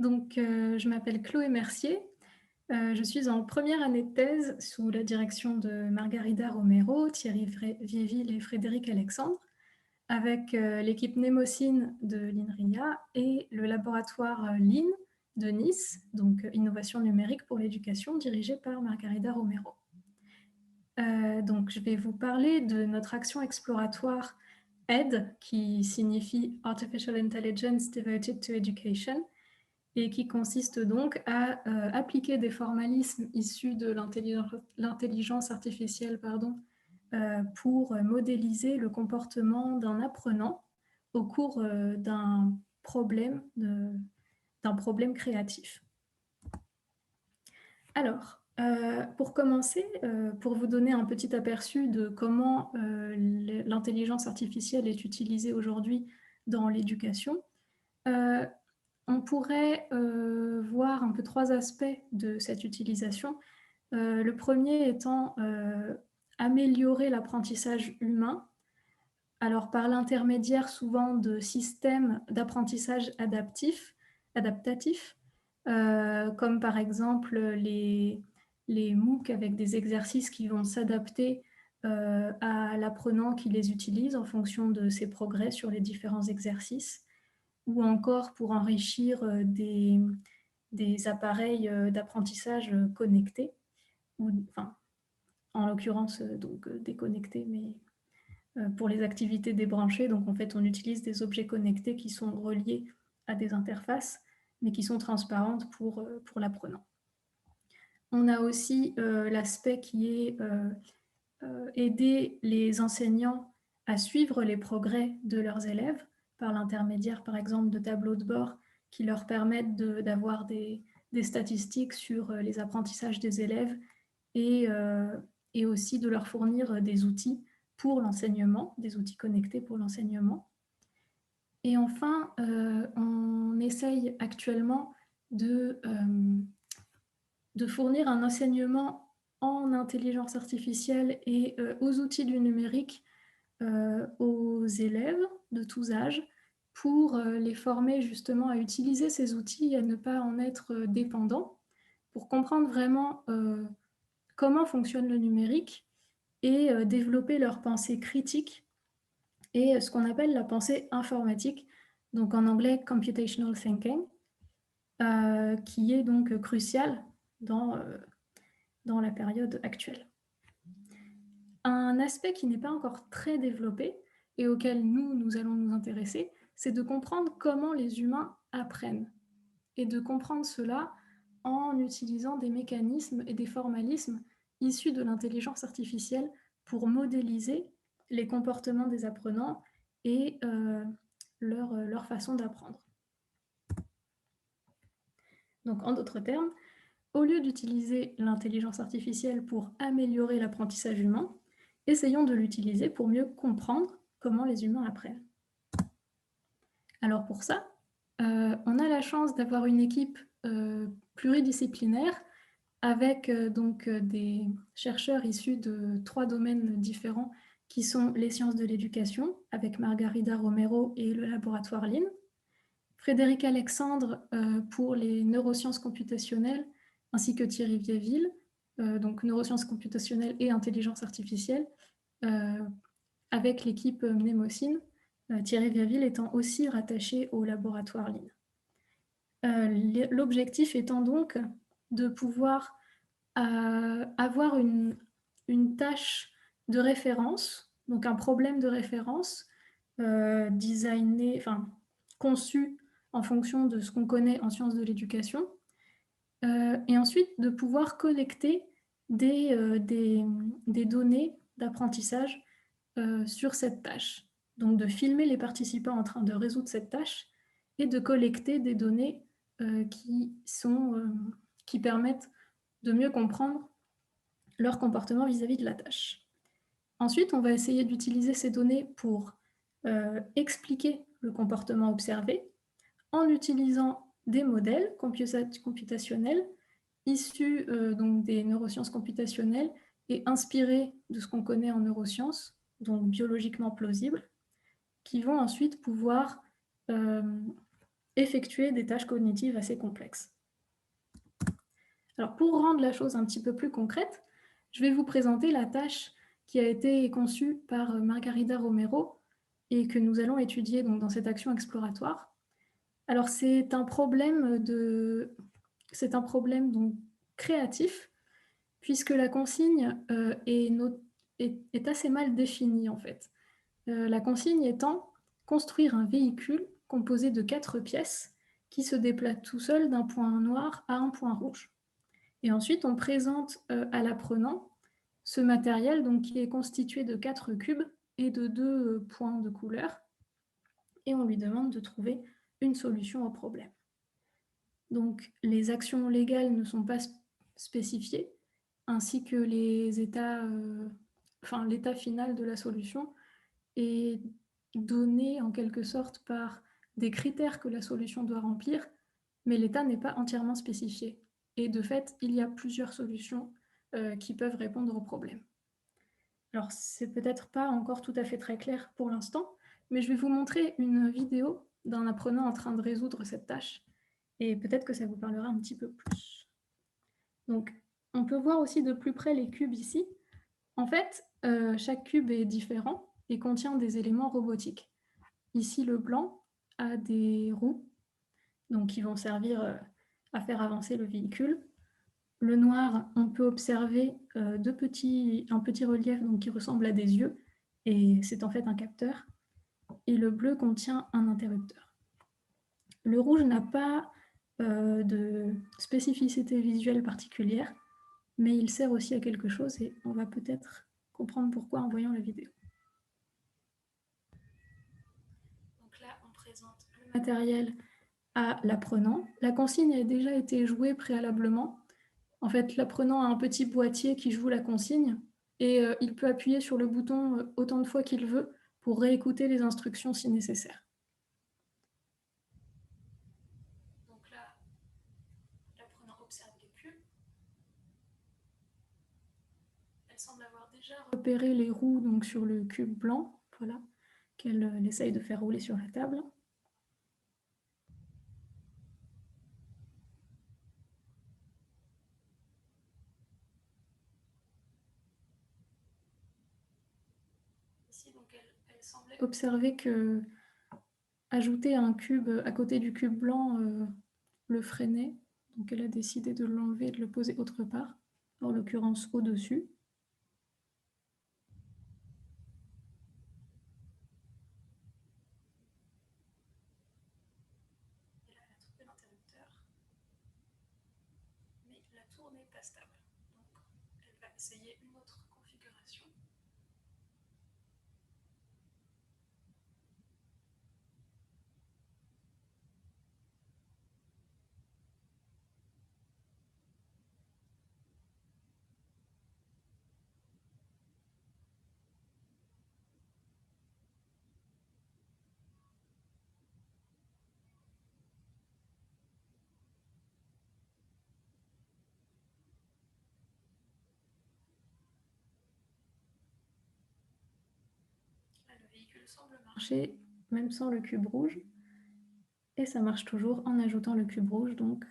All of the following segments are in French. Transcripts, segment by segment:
Je m'appelle Chloé Mercier. Je suis en première année de thèse sous la direction de Margarida Romero, Thierry Viéville et Frédéric Alexandre, avec l'équipe Mnémocine de l'INRIA et le laboratoire LIN de Nice, donc Innovation numérique pour l'éducation, dirigé par Margarida Romero. Je vais vous parler de notre action exploratoire AID, qui signifie Artificial Intelligence Devoted to Education, et qui consiste donc à appliquer des formalismes issus de l'intelligence artificielle pour modéliser le comportement d'un apprenant au cours d'un problème créatif. Alors, pour commencer, pour vous donner un petit aperçu de comment l'intelligence artificielle est utilisée aujourd'hui dans l'éducation, on pourrait voir un peu trois aspects de cette utilisation. Le premier étant améliorer l'apprentissage humain, alors par l'intermédiaire souvent de systèmes d'apprentissage adaptatifs, comme par exemple les MOOC avec des exercices qui vont s'adapter à l'apprenant qui les utilise en fonction de ses progrès sur les différents exercices, ou encore pour enrichir des appareils d'apprentissage connectés, en l'occurrence déconnectés, mais pour les activités débranchées. Donc en fait, on utilise des objets connectés qui sont reliés à des interfaces, mais qui sont transparentes pour l'apprenant. On a aussi l'aspect qui est aider les enseignants à suivre les progrès de leurs élèves par l'intermédiaire, par exemple, de tableaux de bord qui leur permettent d'avoir des statistiques sur les apprentissages des élèves et aussi de leur fournir des outils pour l'enseignement, des outils connectés pour l'enseignement. Et enfin, on essaye actuellement de fournir un enseignement en intelligence artificielle et aux outils du numérique aux élèves de tous âges pour les former justement à utiliser ces outils et à ne pas en être dépendants, pour comprendre vraiment comment fonctionne le numérique et développer leur pensée critique et ce qu'on appelle la pensée informatique, donc en anglais computational thinking, qui est donc crucial dans la période actuelle. Un aspect qui n'est pas encore très développé et auquel nous allons nous intéresser, c'est de comprendre comment les humains apprennent et de comprendre cela en utilisant des mécanismes et des formalismes issus de l'intelligence artificielle pour modéliser les comportements des apprenants et leur façon d'apprendre. Donc, en d'autres termes, au lieu d'utiliser l'intelligence artificielle pour améliorer l'apprentissage humain, essayons de l'utiliser pour mieux comprendre comment les humains apprennent. Alors pour ça, on a la chance d'avoir une équipe pluridisciplinaire avec des chercheurs issus de 3 domaines différents qui sont les sciences de l'éducation, avec Margarida Romero et le laboratoire LIN, Frédéric Alexandre pour les neurosciences computationnelles, ainsi que Thierry Viéville, donc neurosciences computationnelles et intelligence artificielle, avec l'équipe Mnémocine, Thierry Viéville étant aussi rattaché au laboratoire LIN. L'objectif étant donc de pouvoir avoir une tâche de référence, donc un problème de référence conçu en fonction de ce qu'on connaît en sciences de l'éducation, et ensuite de pouvoir collecter des données d'apprentissage sur cette tâche. Donc de filmer les participants en train de résoudre cette tâche et de collecter des données qui permettent de mieux comprendre leur comportement vis-à-vis de la tâche. Ensuite, on va essayer d'utiliser ces données pour expliquer le comportement observé en utilisant des modèles computationnels issus des neurosciences computationnelles et inspirés de ce qu'on connaît en neurosciences, donc biologiquement plausibles, qui vont ensuite pouvoir effectuer des tâches cognitives assez complexes. Alors, pour rendre la chose un petit peu plus concrète, je vais vous présenter la tâche qui a été conçue par Margarida Romero et que nous allons étudier donc, dans cette action exploratoire. Alors, c'est un problème donc, créatif, puisque la consigne est assez mal définie, en fait. La consigne étant construire un véhicule composé de 4 pièces qui se déplace tout seul d'un point noir à un point rouge. Et ensuite, on présente à l'apprenant ce matériel donc, qui est constitué de 4 cubes et de 2 points de couleur, et on lui demande de trouver une solution au problème. Donc, les actions légales ne sont pas spécifiées, ainsi que l'état final de la solution est donné en quelque sorte par des critères que la solution doit remplir, mais l'état n'est pas entièrement spécifié. Et de fait, il y a plusieurs solutions qui peuvent répondre au problème. Alors, c'est peut-être pas encore tout à fait très clair pour l'instant, mais je vais vous montrer une vidéo d'un apprenant en train de résoudre cette tâche, et peut-être que ça vous parlera un petit peu plus. Donc, on peut voir aussi de plus près les cubes ici. En fait, chaque cube est différent et contient des éléments robotiques. Ici, le blanc a des roues, donc qui vont servir à faire avancer le véhicule. Le noir, on peut observer un petit relief donc, qui ressemble à des yeux, et c'est en fait un capteur. Et le bleu contient un interrupteur. Le rouge n'a pas de spécificité visuelle particulière, mais il sert aussi à quelque chose, et on va peut-être comprendre pourquoi en voyant la vidéo. Donc là, on présente le matériel à l'apprenant. La consigne a déjà été jouée préalablement. En fait, l'apprenant a un petit boîtier qui joue la consigne et il peut appuyer sur le bouton autant de fois qu'il veut pour réécouter les instructions si nécessaire. Donc là, l'apprenant observe les cubes. Elle semble avoir déjà repéré les roues donc, sur le cube blanc, voilà, qu'elle essaye de faire rouler sur la table. Ici, donc, elle semblait observer que ajouter un cube à côté du cube blanc le freinait. Donc elle a décidé de l'enlever et de le poser autre part, en l'occurrence au-dessus. Et là, elle a trouvé l'interrupteur, mais la tour n'est pas stable. Donc elle va essayer une autre configuration. Là, le véhicule semble marcher, même sans le cube rouge. Et ça marche toujours en ajoutant le cube rouge, donc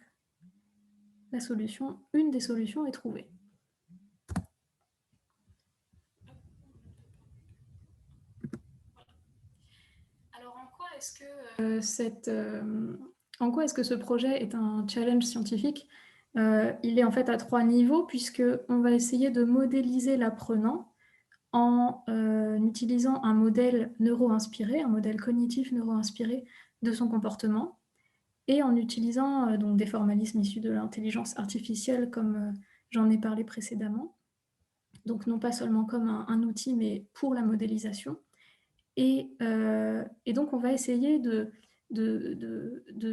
une des solutions est trouvée. Alors en quoi est-ce que ce projet est un challenge scientifique? Il est en fait à 3 niveaux, puisqu'on va essayer de modéliser l'apprenant en utilisant un modèle neuro-inspiré, un modèle cognitif neuro-inspiré de son comportement, et en utilisant donc des formalismes issus de l'intelligence artificielle, comme j'en ai parlé précédemment. Donc non pas seulement comme un outil, mais pour la modélisation. Et donc on va essayer de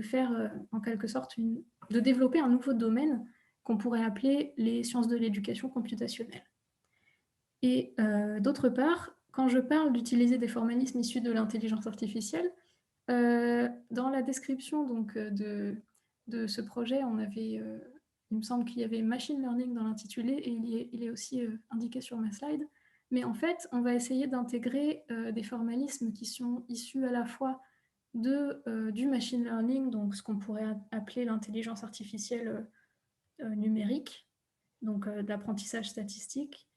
faire en quelque sorte de développer un nouveau domaine qu'on pourrait appeler les sciences de l'éducation computationnelle. Et d'autre part, quand je parle d'utiliser des formalismes issus de l'intelligence artificielle, dans la description donc, de ce projet, il me semble qu'il y avait machine learning dans l'intitulé, et il est aussi indiqué sur ma slide. Mais en fait, on va essayer d'intégrer des formalismes qui sont issus à la fois du machine learning, donc ce qu'on pourrait appeler l'intelligence artificielle numérique, donc d'apprentissage statistique,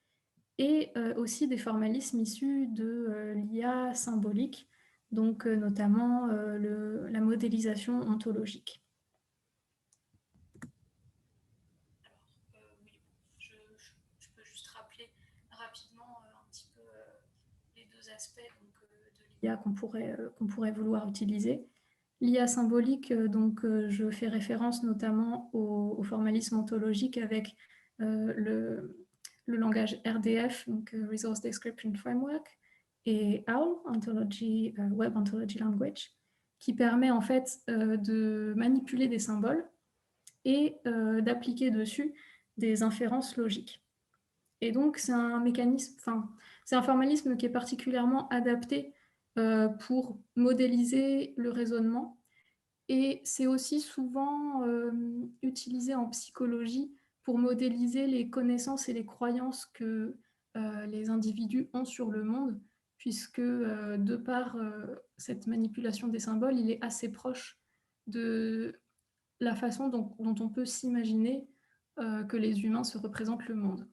et aussi des formalismes issus de l'IA symbolique, donc notamment la modélisation ontologique. Alors, oui, je peux juste rappeler rapidement un petit peu les deux aspects de l'IA qu'on pourrait vouloir utiliser. L'IA symbolique, je fais référence notamment au formalisme ontologique avec le langage RDF, donc Resource Description Framework, et OWL, Web Ontology Language, qui permet en fait de manipuler des symboles et d'appliquer dessus des inférences logiques. Et donc, c'est un formalisme qui est particulièrement adapté pour modéliser le raisonnement. Et c'est aussi souvent utilisé en psychologie pour modéliser les connaissances et les croyances que les individus ont sur le monde, puisque de par cette manipulation des symboles, il est assez proche de la façon dont on peut s'imaginer que les humains se représentent le monde.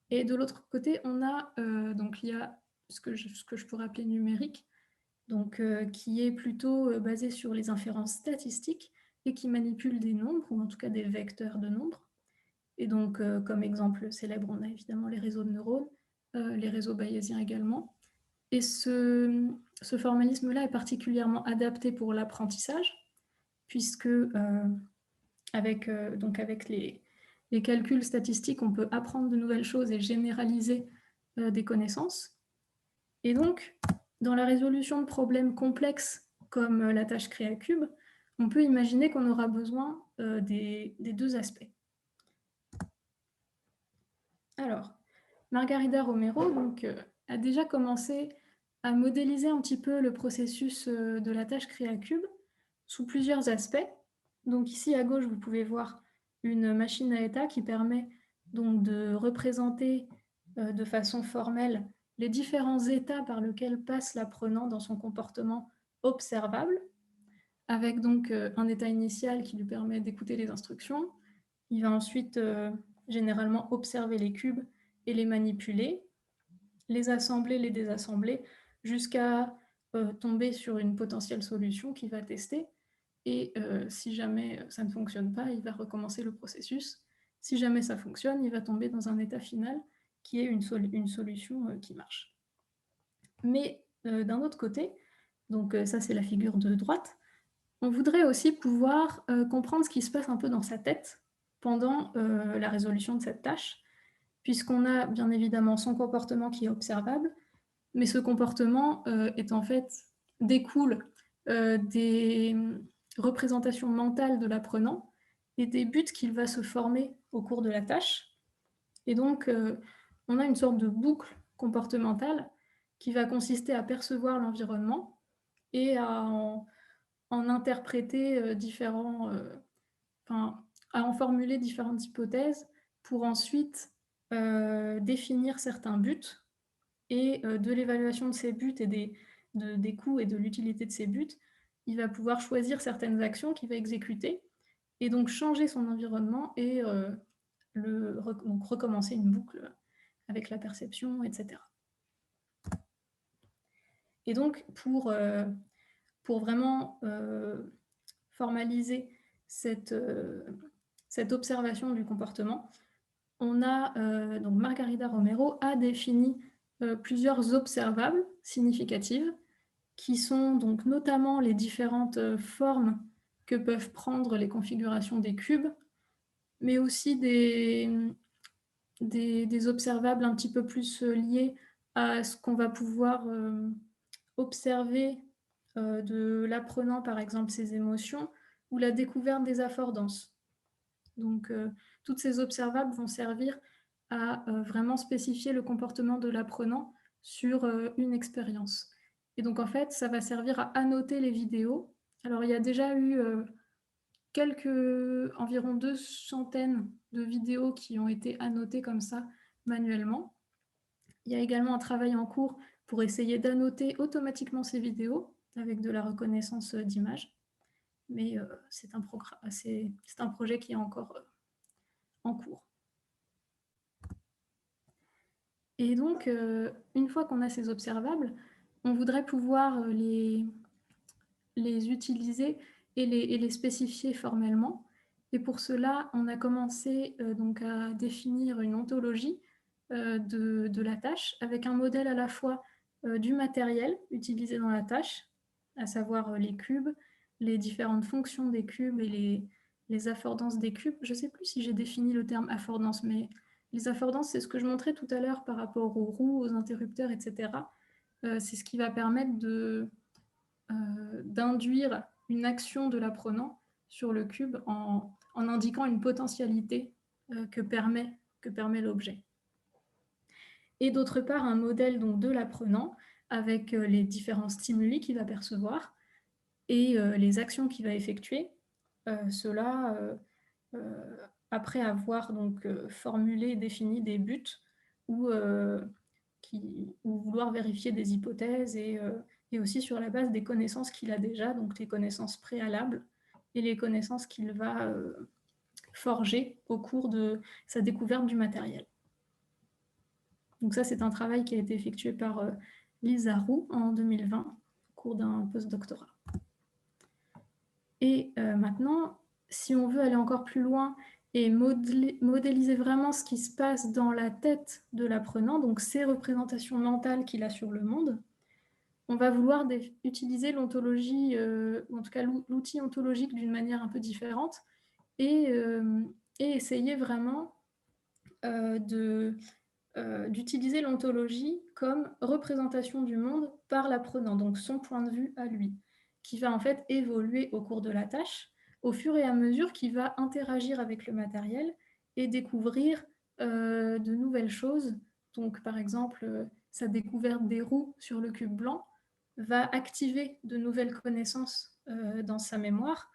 Et de l'autre côté, on a donc l'IA, ce que je pourrais appeler numérique, donc qui est plutôt basé sur les inférences statistiques et qui manipule des nombres, ou en tout cas des vecteurs de nombres. Et donc, comme exemple célèbre, on a évidemment les réseaux de neurones, les réseaux bayésiens également. Et ce formalisme-là est particulièrement adapté pour l'apprentissage, puisque avec les calculs statistiques, on peut apprendre de nouvelles choses et généraliser des connaissances. Et donc, dans la résolution de problèmes complexes comme la tâche créa-cube, on peut imaginer qu'on aura besoin des deux aspects. Alors, Margarida Romero a déjà commencé à modéliser un petit peu le processus de la tâche créa-cube sous plusieurs aspects. Donc ici à gauche, vous pouvez voir une machine à état qui permet donc de représenter de façon formelle les différents états par lesquels passe l'apprenant dans son comportement observable, avec donc un état initial qui lui permet d'écouter les instructions. Il va ensuite généralement observer les cubes et les manipuler, les assembler, les désassembler, jusqu'à tomber sur une potentielle solution qu'il va tester. Et si jamais ça ne fonctionne pas, il va recommencer le processus. Si jamais ça fonctionne, il va tomber dans un état final qui est une solution qui marche. Mais d'un autre côté, donc ça c'est la figure de droite, on voudrait aussi pouvoir comprendre ce qui se passe un peu dans sa tête pendant la résolution de cette tâche, puisqu'on a bien évidemment son comportement qui est observable, mais ce comportement est en fait découle des représentations mentales de l'apprenant et des buts qu'il va se former au cours de la tâche. Et donc, on a une sorte de boucle comportementale qui va consister à percevoir l'environnement et à en interpréter à en formuler différentes hypothèses pour ensuite définir certains buts. Et de l'évaluation de ces buts et des coûts et de l'utilité de ces buts, il va pouvoir choisir certaines actions qu'il va exécuter et donc changer son environnement et donc recommencer une boucle avec la perception, etc. Et donc, pour vraiment formaliser cette observation du comportement, on a donc Margarida Romero a défini plusieurs observables significatives qui sont donc notamment les différentes formes que peuvent prendre les configurations des cubes, mais aussi des observables un petit peu plus liés à ce qu'on va pouvoir observer de l'apprenant, par exemple ses émotions, ou la découverte des affordances. Donc, toutes ces observables vont servir à vraiment spécifier le comportement de l'apprenant sur une expérience. Et donc, en fait, ça va servir à annoter les vidéos. Alors, il y a déjà eu environ 200 de vidéos qui ont été annotées comme ça manuellement. Il y a également un travail en cours pour essayer d'annoter automatiquement ces vidéos. avec de la reconnaissance d'image. Mais c'est un projet qui est encore en cours. Et donc, une fois qu'on a ces observables, on voudrait pouvoir les utiliser et les spécifier formellement. Et pour cela, on a commencé donc à définir une ontologie de la tâche avec un modèle à la fois du matériel utilisé dans la tâche, à savoir les cubes, les différentes fonctions des cubes et les affordances des cubes. Je ne sais plus si j'ai défini le terme affordance, mais les affordances, c'est ce que je montrais tout à l'heure par rapport aux roues, aux interrupteurs, etc. C'est ce qui va permettre d'induire une action de l'apprenant sur le cube en indiquant une potentialité que permet l'objet. Et d'autre part, un modèle donc, de l'apprenant avec les différents stimuli qu'il va percevoir et les actions qu'il va effectuer. Cela après avoir donc, formulé et défini des buts ou vouloir vérifier des hypothèses et aussi sur la base des connaissances qu'il a déjà, donc les connaissances préalables et les connaissances qu'il va forger au cours de sa découverte du matériel. Donc ça, c'est un travail qui a été effectué par Lisa Roux en 2020, au cours d'un post-doctorat. Et maintenant, si on veut aller encore plus loin et modéliser vraiment ce qui se passe dans la tête de l'apprenant, donc ces représentations mentales qu'il a sur le monde, on va vouloir utiliser l'ontologie, ou en tout cas l'outil ontologique d'une manière un peu différente, et essayer vraiment d'utiliser l'ontologie comme représentation du monde par l'apprenant, donc son point de vue à lui, qui va en fait évoluer au cours de la tâche, au fur et à mesure qu'il va interagir avec le matériel et découvrir de nouvelles choses. Donc par exemple, sa découverte des roues sur le cube blanc va activer de nouvelles connaissances dans sa mémoire,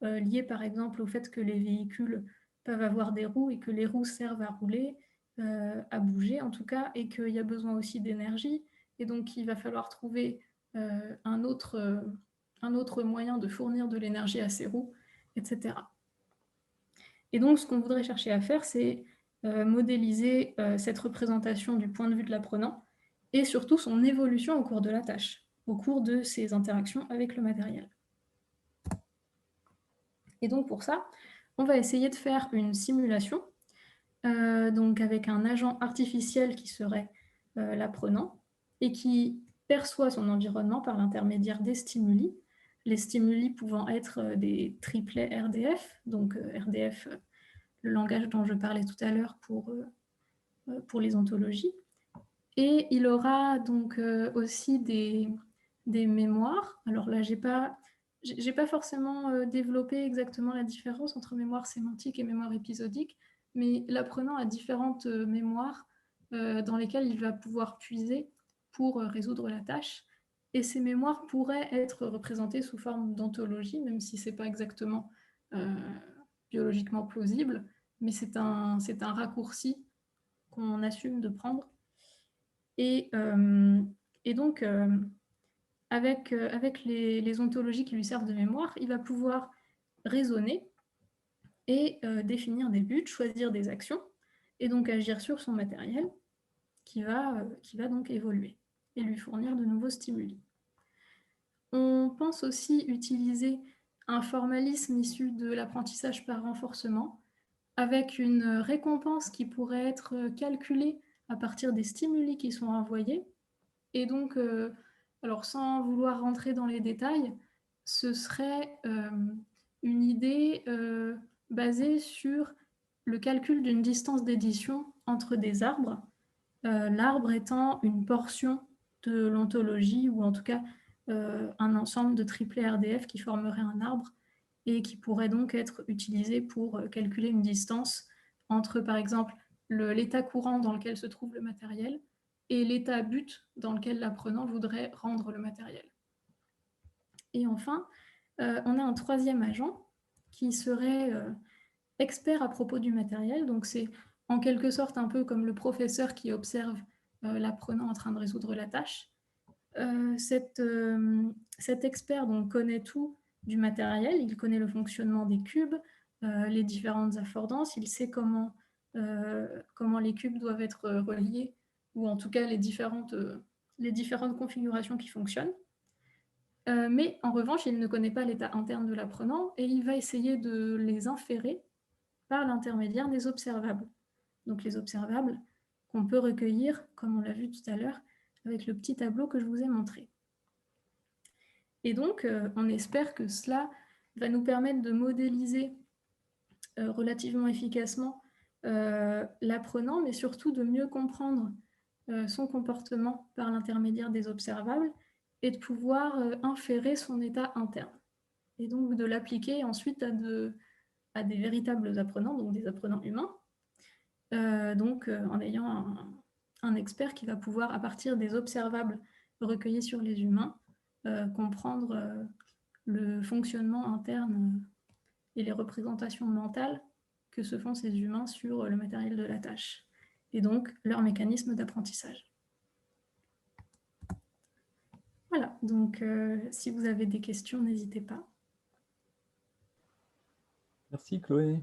liées par exemple au fait que les véhicules peuvent avoir des roues et que les roues servent à rouler, à bouger en tout cas, et qu'il y a besoin aussi d'énergie, et donc il va falloir trouver un autre moyen de fournir de l'énergie à ces roues, etc. Et donc ce qu'on voudrait chercher à faire, c'est modéliser cette représentation du point de vue de l'apprenant, et surtout son évolution au cours de la tâche, au cours de ses interactions avec le matériel. Et donc pour ça, on va essayer de faire une simulation, donc avec un agent artificiel qui serait l'apprenant, et qui perçoit son environnement par l'intermédiaire des stimuli, les stimuli pouvant être des triplets RDF, donc RDF, le langage dont je parlais tout à l'heure pour les ontologies. Et il aura donc aussi des mémoires. Alors là, j'ai pas forcément développé exactement la différence entre mémoire sémantique et mémoire épisodique, mais l'apprenant a différentes mémoires dans lesquelles il va pouvoir puiser pour résoudre la tâche. Et ces mémoires pourraient être représentées sous forme d'ontologie, même si ce n'est pas exactement biologiquement plausible, mais c'est un raccourci qu'on assume de prendre. Et donc, avec les ontologies qui lui servent de mémoire, il va pouvoir raisonner et définir des buts, choisir des actions, et donc agir sur son matériel qui va donc évoluer et lui fournir de nouveaux stimuli. On pense aussi utiliser un formalisme issu de l'apprentissage par renforcement, avec une récompense qui pourrait être calculée à partir des stimuli qui sont envoyés. Et donc, alors sans vouloir rentrer dans les détails, ce serait une idée basée sur le calcul d'une distance d'édition entre des arbres, l'arbre étant une portion de l'ontologie, ou en tout cas un ensemble de triplets RDF qui formerait un arbre, et qui pourrait donc être utilisé pour calculer une distance entre, par exemple, l'état courant dans lequel se trouve le matériel et l'état but dans lequel l'apprenant voudrait rendre le matériel. Et enfin, on a un troisième agent qui serait expert à propos du matériel. Donc c'est en quelque sorte un peu comme le professeur qui observe l'apprenant en train de résoudre la tâche. Cet expert donc, connaît tout du matériel, il connaît le fonctionnement des cubes, les différentes affordances, il sait comment les cubes doivent être reliés, ou en tout cas les différentes configurations qui fonctionnent. Mais en revanche, il ne connaît pas l'état interne de l'apprenant et il va essayer de les inférer par l'intermédiaire des observables. Donc les observables qu'on peut recueillir, comme on l'a vu tout à l'heure, avec le petit tableau que je vous ai montré. Et donc, on espère que cela va nous permettre de modéliser relativement efficacement l'apprenant, mais surtout de mieux comprendre son comportement par l'intermédiaire des observables et de pouvoir inférer son état interne. Et donc de l'appliquer ensuite à des véritables apprenants, donc des apprenants humains, en ayant un expert qui va pouvoir, à partir des observables recueillis sur les humains, comprendre le fonctionnement interne et les représentations mentales que se font ces humains sur le matériel de la tâche, et donc leur mécanisme d'apprentissage. Voilà, donc si vous avez des questions, n'hésitez pas. Merci Chloé.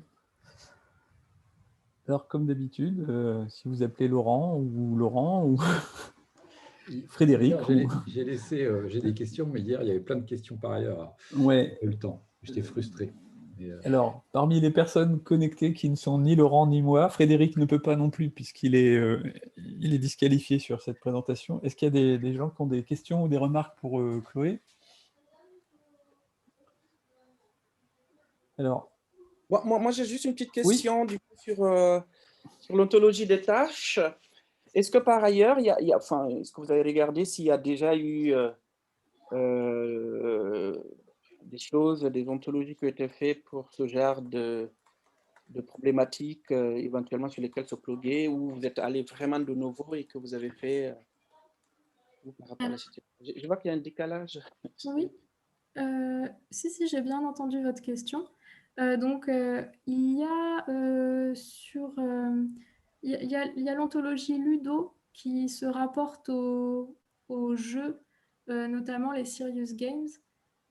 Alors comme d'habitude, si vous appelez Laurent ou Frédéric. J'ai des questions, mais hier, il y avait plein de questions par ailleurs. Ouais. J'ai pas eu le temps. J'étais frustré. Alors, parmi les personnes connectées qui ne sont ni Laurent ni moi, Frédéric ne peut pas non plus puisqu'il est, il est disqualifié sur cette présentation. Est-ce qu'il y a des gens qui ont des questions ou des remarques pour Chloé? Alors, moi j'ai juste une petite question oui. Du coup, sur l'ontologie des tâches. Est-ce que par ailleurs, est-ce que vous avez regardé s'il y a déjà eu des choses, des ontologies qui ont été faites pour ce genre de problématiques éventuellement sur lesquelles se pluguer, ou vous êtes allé vraiment de nouveau et que vous avez fait par rapport à la situation? Je vois qu'il y a un décalage. Oui, si, j'ai bien entendu votre question. Il y a l'ontologie Ludo qui se rapporte aux jeux, notamment les Serious Games,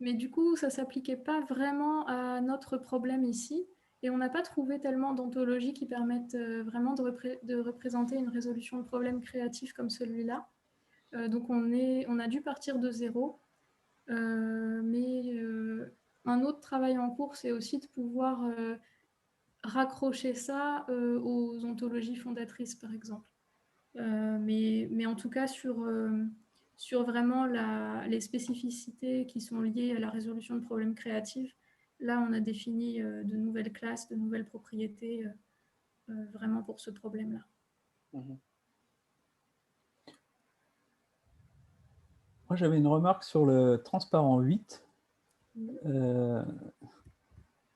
mais du coup, ça ne s'appliquait pas vraiment à notre problème ici, et on n'a pas trouvé tellement d'ontologies qui permettent vraiment de représenter une résolution de problèmes créatifs comme celui-là. Donc on a dû partir de zéro, mais un autre travail en cours, c'est aussi de pouvoir raccrocher ça aux ontologies fondatrices, par exemple. Mais en tout cas, sur vraiment les spécificités qui sont liées à la résolution de problèmes créatifs, là, on a défini de nouvelles classes, de nouvelles propriétés vraiment pour ce problème-là. Mmh. Moi, j'avais une remarque sur le transparent 8.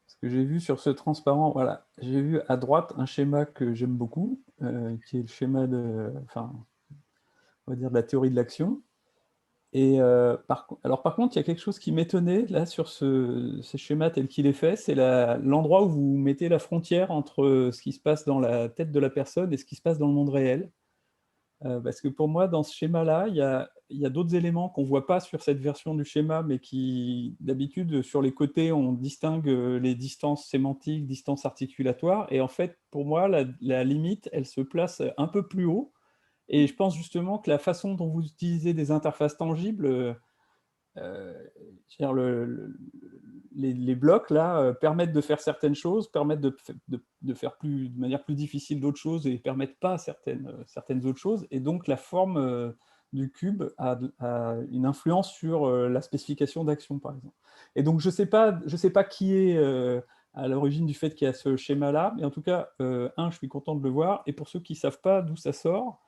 Ce que j'ai vu sur ce transparent, voilà, j'ai vu à droite un schéma que j'aime beaucoup, qui est le schéma de la théorie de l'action. Et par contre, il y a quelque chose qui m'étonnait là sur ce schéma tel qu'il est fait, c'est l'endroit où vous mettez la frontière entre ce qui se passe dans la tête de la personne et ce qui se passe dans le monde réel. Parce que pour moi, dans ce schéma-là, il y a d'autres éléments qu'on ne voit pas sur cette version du schéma, mais qui, d'habitude, sur les côtés, on distingue les distances sémantiques, distances articulatoires. Et en fait, pour moi, la limite, elle se place un peu plus haut. Et je pense justement que la façon dont vous utilisez des interfaces tangibles, les blocs là permettent de faire certaines choses, permettent de faire de manière plus difficile d'autres choses et permettent pas certaines autres choses. Et donc la forme du cube a une influence sur la spécification d'action, par exemple. Et donc je sais pas qui est à l'origine du fait qu'il y a ce schéma-là, mais en tout cas, je suis content de le voir. Et pour ceux qui ne savent pas d'où ça sort,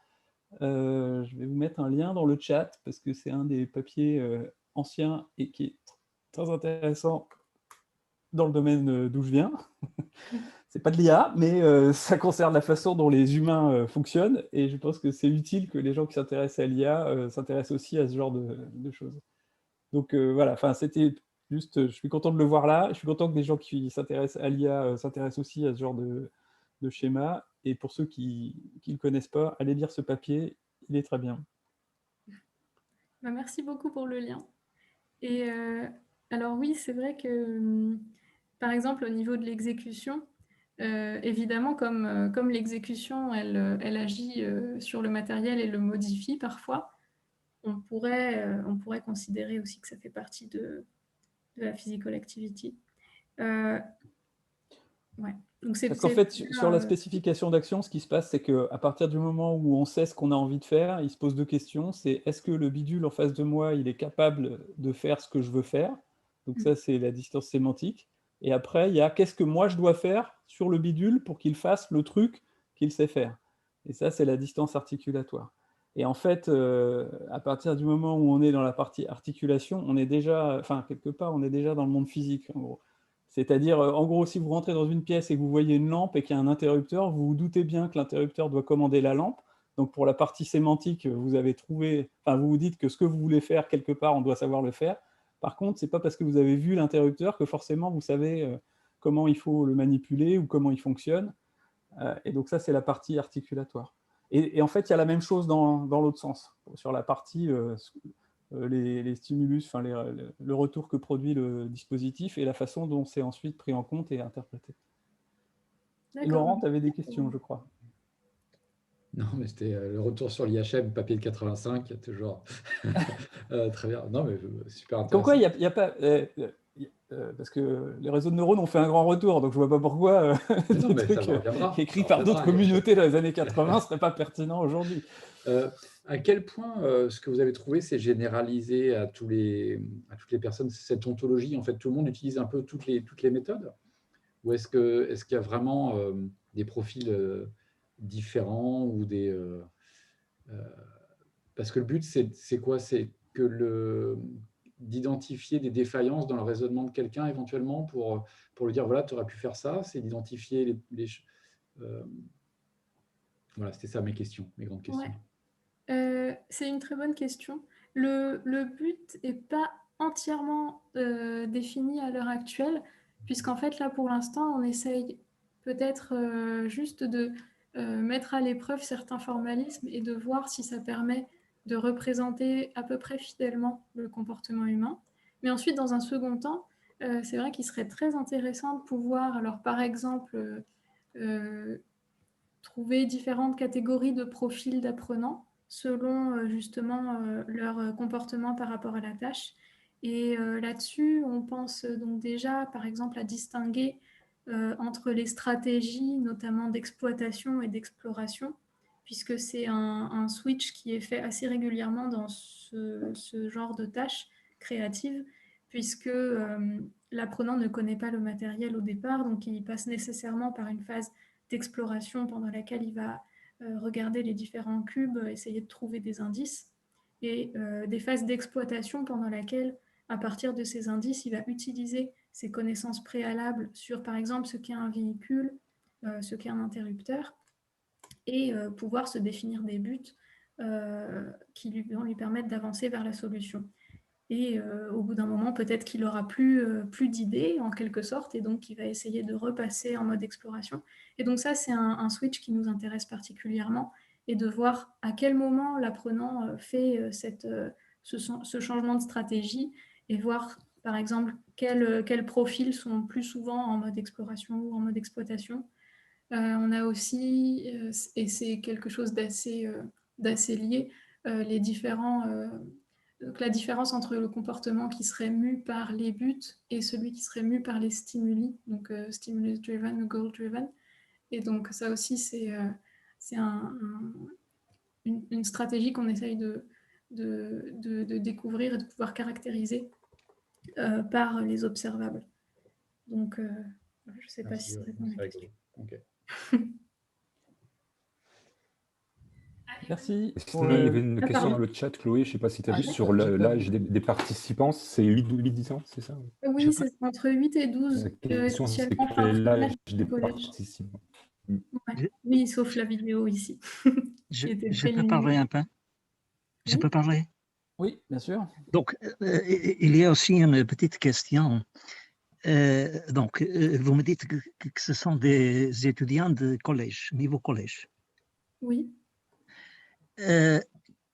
je vais vous mettre un lien dans le chat parce que c'est un des papiers anciens et qui est très intéressant dans le domaine d'où je viens. C'est pas de l'IA, mais ça concerne la façon dont les humains fonctionnent, et je pense que c'est utile que les gens qui s'intéressent à l'IA s'intéressent aussi à ce genre de choses. Donc voilà, c'était juste, je suis content de le voir là, je suis content que des gens qui s'intéressent à l'IA s'intéressent aussi à ce genre de schéma, et pour ceux qui ne le connaissent pas, allez lire ce papier, il est très bien. Bah, merci beaucoup pour le lien. Et alors oui, c'est vrai que, par exemple, au niveau de l'exécution, évidemment, comme l'exécution, elle agit sur le matériel et le modifie parfois, on pourrait considérer aussi que ça fait partie de la physical activity. Ouais. Donc Parce qu'en fait, sur la spécification d'action, ce qui se passe, c'est qu'à partir du moment où on sait ce qu'on a envie de faire, il se pose deux questions. C'est est-ce que le bidule en face de moi, il est capable de faire ce que je veux faire? Donc ça, c'est la distance sémantique. Et après, il y a qu'est-ce que moi, je dois faire sur le bidule pour qu'il fasse le truc qu'il sait faire. Et ça, c'est la distance articulatoire. Et en fait, à partir du moment où on est dans la partie articulation, on est déjà, enfin, quelque part, on est déjà dans le monde physique, en gros. C'est-à-dire, en gros, si vous rentrez dans une pièce et que vous voyez une lampe et qu'il y a un interrupteur, vous vous doutez bien que l'interrupteur doit commander la lampe. Donc, pour la partie sémantique, vous avez trouvé, enfin, vous vous dites que ce que vous voulez faire quelque part, on doit savoir le faire. Par contre, ce n'est pas parce que vous avez vu l'interrupteur que forcément vous savez comment il faut le manipuler ou comment il fonctionne. Et donc, ça, c'est la partie articulatoire. Et en fait, il y a la même chose dans l'autre sens, sur la partie les stimulus, enfin le retour que produit le dispositif et la façon dont c'est ensuite pris en compte et interprété. Et Laurent, tu avais des questions, je crois. Non, mais c'était le retour sur l'IHM, papier de 85, toujours très bien. Non, mais super intéressant. Comme quoi, il n'y a pas... parce que les réseaux de neurones ont fait un grand retour, donc je ne vois pas pourquoi des trucs écrits par d'autres communautés dans les années 80 ne seraient pas pertinents aujourd'hui. À quel point ce que vous avez trouvé, c'est généralisé à toutes les personnes, cette ontologie? En fait, tout le monde utilise un peu toutes les méthodes? Ou est-ce qu'il y a vraiment des profils différents ou des... parce que le but, c'est quoi? C'est que d'identifier des défaillances dans le raisonnement de quelqu'un éventuellement pour lui dire, voilà, tu aurais pu faire ça. C'est d'identifier voilà, c'était ça mes questions, mes grandes questions. Ouais. C'est une très bonne question. Le but n'est pas entièrement défini à l'heure actuelle, puisqu'en fait, là, pour l'instant, on essaye peut-être juste de mettre à l'épreuve certains formalismes et de voir si ça permet de représenter à peu près fidèlement le comportement humain. Mais ensuite, dans un second temps, c'est vrai qu'il serait très intéressant de pouvoir, alors par exemple, trouver différentes catégories de profils d'apprenants selon justement leur comportement par rapport à la tâche. Et là-dessus, on pense donc déjà, par exemple, à distinguer entre les stratégies, notamment d'exploitation et d'exploration, puisque c'est un switch qui est fait assez régulièrement dans ce genre de tâches créatives, puisque l'apprenant ne connaît pas le matériel au départ, donc il passe nécessairement par une phase d'exploration pendant laquelle il va regarder les différents cubes, essayer de trouver des indices, et des phases d'exploitation pendant laquelle, à partir de ces indices, il va utiliser ses connaissances préalables sur, par exemple, ce qu'est un véhicule, ce qu'est un interrupteur, et pouvoir se définir des buts qui vont lui permettre d'avancer vers la solution. Et au bout d'un moment, peut-être qu'il n'aura plus d'idées, en quelque sorte, et donc il va essayer de repasser en mode exploration. Et donc ça, c'est un switch qui nous intéresse particulièrement, et de voir à quel moment l'apprenant fait ce changement de stratégie, et voir, par exemple, quels profils sont plus souvent en mode exploration ou en mode exploitation. On a aussi, et c'est quelque chose d'assez lié, les différents... Donc, la différence entre le comportement qui serait mu par les buts et celui qui serait mu par les stimuli, donc stimulus-driven ou goal-driven. Et donc ça aussi, c'est une stratégie qu'on essaye de découvrir et de pouvoir caractériser par les observables. Donc, je ne sais pas si ça répond à la question. Okay. Merci. Il y avait une question dans le chat, Chloé, je ne sais pas si tu as vu, sur l'âge des participants, c'est 8-10 ans, c'est ça? Oui, c'est entre 8 et 12. La question, c'est quel est l'âge des participants? Ouais. Oui, sauf la vidéo ici. Je peux parler un peu? Je peux parler? Oui, bien sûr. Donc, il y a aussi une petite question. Donc, vous me dites que ce sont des étudiants de collège, niveau collège. Oui.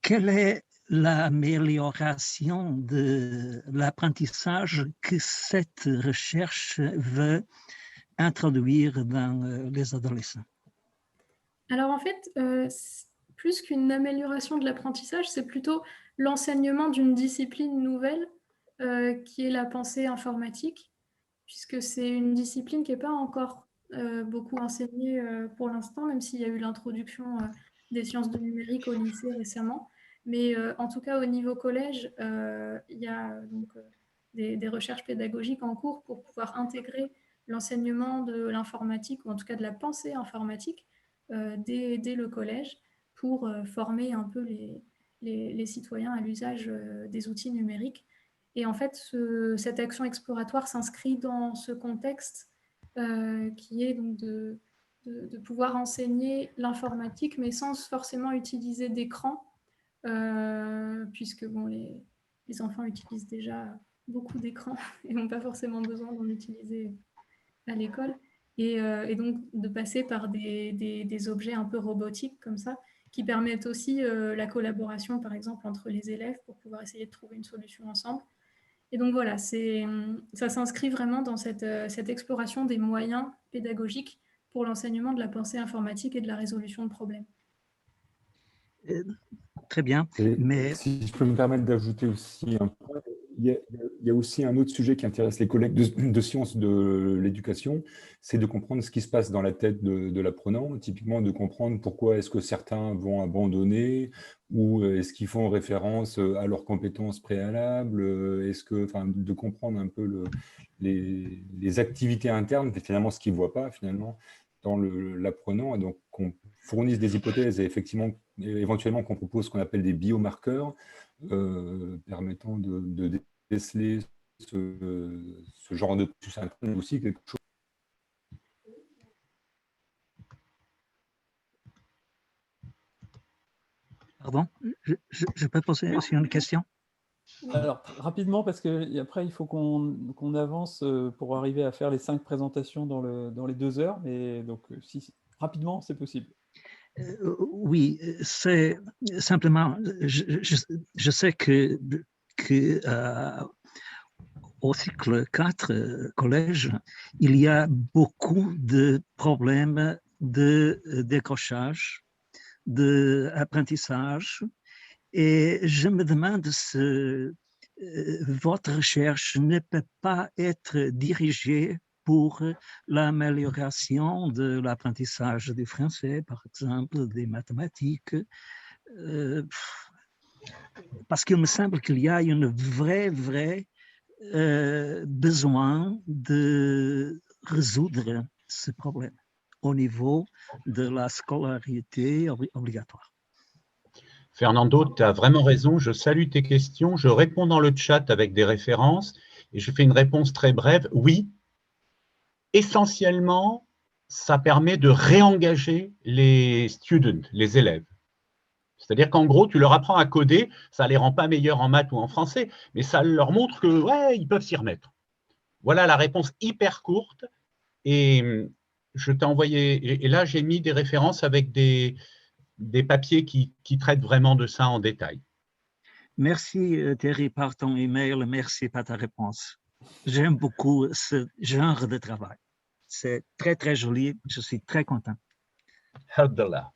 Quelle est l'amélioration de l'apprentissage que cette recherche veut introduire dans les adolescents? Alors en fait, plus qu'une amélioration de l'apprentissage, c'est plutôt l'enseignement d'une discipline nouvelle qui est la pensée informatique, puisque c'est une discipline qui n'est pas encore beaucoup enseignée pour l'instant, même s'il y a eu l'introduction des sciences du numérique au lycée récemment. Mais en tout cas, au niveau collège, il y a donc, des recherches pédagogiques en cours pour pouvoir intégrer l'enseignement de l'informatique, ou en tout cas de la pensée informatique, dès le collège, pour former un peu les citoyens à l'usage des outils numériques. Et en fait, cette action exploratoire s'inscrit dans ce contexte qui est donc de pouvoir enseigner l'informatique, mais sans forcément utiliser d'écran, puisque bon, les enfants utilisent déjà beaucoup d'écrans et n'ont pas forcément besoin d'en utiliser à l'école. Et donc de passer par des objets un peu robotiques comme ça, qui permettent aussi la collaboration, par exemple, entre les élèves pour pouvoir essayer de trouver une solution ensemble. Et donc voilà, ça s'inscrit vraiment dans cette exploration des moyens pédagogiques pour l'enseignement de la pensée informatique et de la résolution de problèmes. Très bien, Et mais si je peux me permettre d'ajouter aussi un point, il y a aussi un autre sujet qui intéresse les collègues de sciences de l'éducation, c'est de comprendre ce qui se passe dans la tête de l'apprenant, typiquement de comprendre pourquoi est-ce que certains vont abandonner, ou est-ce qu'ils font référence à leurs compétences préalables, de comprendre un peu les activités internes, et finalement ce qu'ils ne voient pas finalement dans l'apprenant, et donc qu'on fournisse des hypothèses et effectivement, éventuellement qu'on propose ce qu'on appelle des biomarqueurs permettant de déceler ce genre de processus interne aussi quelque chose. pardon, je peux poser une question? Alors, rapidement, parce qu'après, il faut qu'on avance pour arriver à faire les 5 présentations dans les 2 heures. Mais donc, si rapidement, c'est possible. Oui, c'est simplement, je sais que au cycle 4 collège, il y a beaucoup de problèmes de décrochage, d'apprentissage, et je me demande si votre recherche ne peut pas être dirigée pour l'amélioration de l'apprentissage du français, par exemple, des mathématiques, parce qu'il me semble qu'il y a un vrai besoin de résoudre ce problème au niveau de la scolarité obligatoire. Fernando, tu as vraiment raison. Je salue tes questions. Je réponds dans le chat avec des références et je fais une réponse très brève. Oui, essentiellement, ça permet de réengager les students, les élèves. C'est-à-dire qu'en gros, tu leur apprends à coder, ça ne les rend pas meilleurs en maths ou en français, mais ça leur montre que ouais, ils peuvent s'y remettre. Voilà la réponse hyper courte. Et je t'ai envoyé, et là j'ai mis des références avec des papiers qui traitent vraiment de ça en détail. Merci Thierry par ton email, merci par ta réponse. J'aime beaucoup ce genre de travail. C'est très joli, je suis très content. Alhamdulillah.